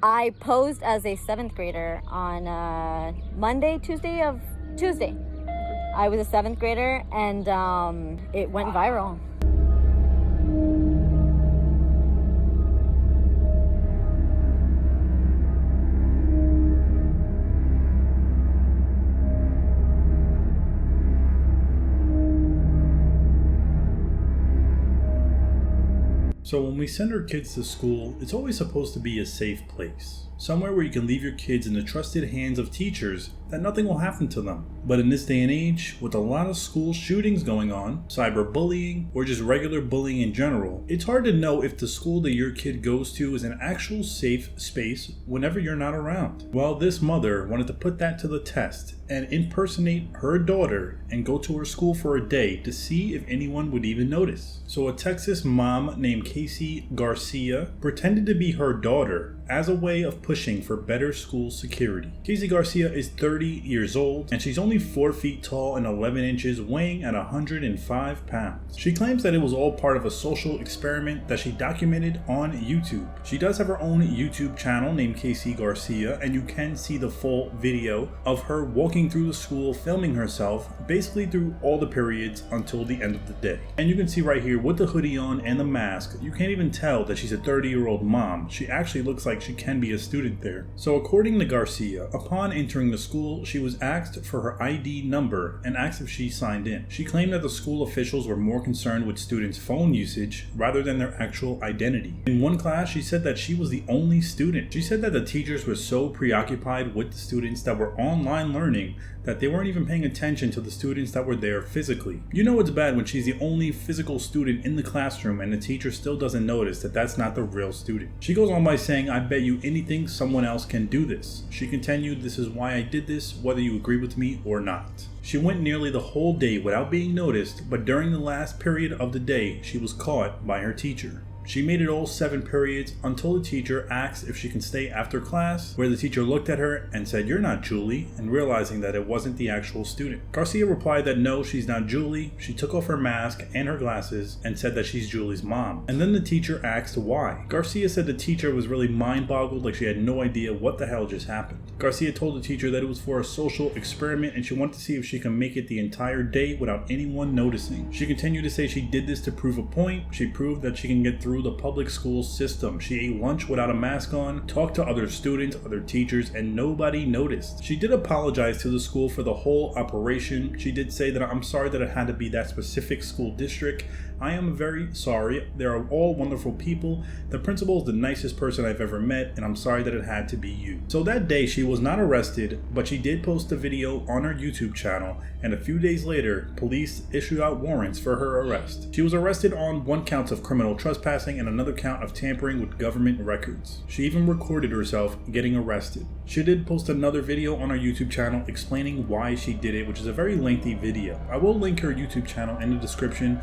I posed as a 7th grader on Tuesday. I was a 7th grader, and it went viral. So when we send our kids to school, it's always supposed to be a safe place. Somewhere where you can leave your kids in the trusted hands of teachers that nothing will happen to them. But in this day and age, with a lot of school shootings going on, cyberbullying, or just regular bullying in general, it's hard to know if the school that your kid goes to is an actual safe space whenever you're not around. Well, this mother wanted to put that to the test and impersonate her daughter and go to her school for a day to see if anyone would even notice. So a Texas mom named Garcia pretended to be her daughter as a way of pushing for better school security. Garcia is 30 years old and she's only 4 feet tall and 11 inches, weighing at 105 pounds. She claims that it was all part of a social experiment that she documented on YouTube. She does have her own YouTube channel named Garcia, and you can see the full video of her walking through the school, filming herself basically through all the periods until the end of the day. And you can see right here with the hoodie on and the mask, you can't even tell that she's a 30-year-old mom. She actually looks like she can be a student there. So according to Garcia, upon entering the school, she was asked for her ID number and asked if she signed in. She claimed that the school officials were more concerned with students' phone usage rather than their actual identity. In one class, she said that she was the only student. She said that the teachers were so preoccupied with the students that were online learning that they weren't even paying attention to the students that were there physically. You know it's bad when she's the only physical student in the classroom and the teacher still doesn't notice that that's not the real student. She goes on by saying, "I bet you anything someone else can do this." She continued, "This is why I did this, whether you agree with me or not." She went nearly the whole day without being noticed, but during the last period of the day, she was caught by her teacher. She made it all 7 periods until the teacher asked if she can stay after class, where the teacher looked at her and said, "You're not Julie," and realizing that it wasn't the actual student. Garcia replied that no, she's not Julie. She took off her mask and her glasses and said that she's Julie's mom. And then the teacher asked why. Garcia said the teacher was really mind-boggled, like she had no idea what the hell just happened. Garcia told the teacher that it was for a social experiment and she wanted to see if she can make it the entire day without anyone noticing. She continued to say she did this to prove a point. She proved that she can get through the public school system. She ate lunch without a mask on, talked to other students, other teachers, and nobody noticed. She did apologize to the school for the whole operation. She did say that, "I'm sorry that it had to be that specific school district. I am very sorry. They are all wonderful people. The principal is the nicest person I've ever met, and I'm sorry that it had to be you." So that day she was not arrested, but she did post a video on her YouTube channel, and a few days later, police issued out warrants for her arrest. She was arrested on 1 count of criminal trespassing and another count of tampering with government records. She even recorded herself getting arrested. She did post another video on her YouTube channel explaining why she did it, which is a very lengthy video. I will link her YouTube channel in the description.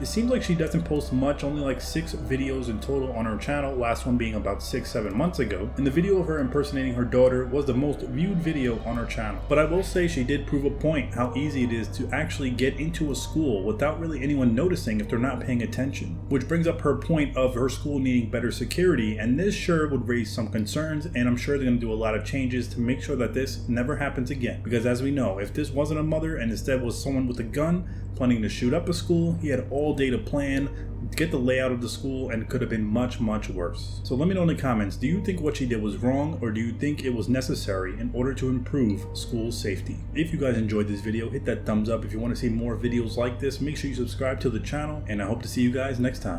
It seems like she doesn't post much, only like 6 videos in total on her channel, last one being about 6-7 months ago. And the video of her impersonating her daughter was the most viewed video on her channel. But I will say she did prove a point how easy it is to actually get into a school without really anyone noticing if they're not paying attention. Which brings up her point of her school needing better security, and this sure would raise some concerns, and I'm sure they're going to do a lot of changes to make sure that this never happens again. Because as we know, if this wasn't a mother and instead was someone with a gun planning to shoot up a school, he had all day to plan, get the layout of the school, and it could have been much, much worse. So let me know in the comments, do you think what she did was wrong, or do you think it was necessary in order to improve school safety? If you guys enjoyed this video, hit that thumbs up. If you want to see more videos like this, make sure you subscribe to the channel, and I hope to see you guys next time.